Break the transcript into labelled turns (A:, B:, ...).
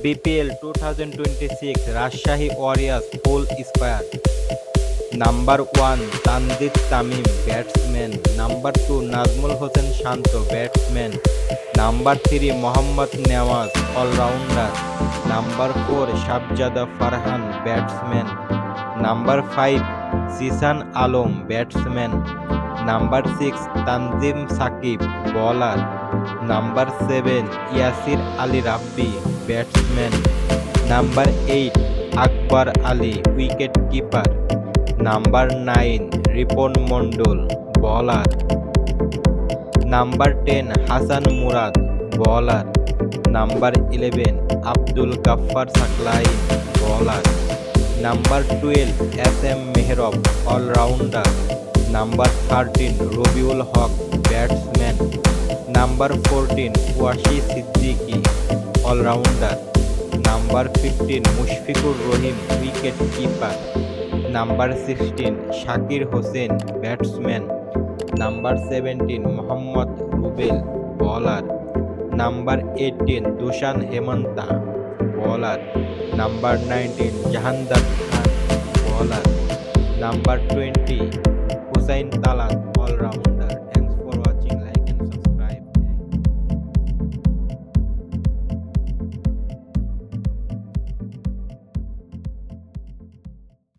A: BPL 2026 Rajshahi warriors full squad. Number 1 Tanzid Tamim batsman. Number 2 Najmul Hossain Shanto batsman. Number 3 Mohammad Nawaz allrounder. Number 4 Shahzada Farhan batsman. Number 5 Jishan Alam batsman. Number 6 Tanzim Sakib bowler. Number 7 Yasir Ali Rabbi batsman. Number 8 Akbar Ali wicket keeper. Number 9 Ripon Mondol bowler. Number 10 Hasan Murad bowler. Number 11 Abdul Gaffar Saqlain bowler. Number 12 SM Mehrob allrounder. Number 13 Rabiul Haque batsman. Number 14 Wasi Siddiqui allrounder. Number 15 Mushfiqur Rahim wicket keeper. Number 16 Shakir Hossain batsman. Number 17 Mohammad Rubel bowler. Number 18 Dushan Hemantha bowler. Number 19 Jahandad Khan bowler. Number 20 Hussain Talat allrounder.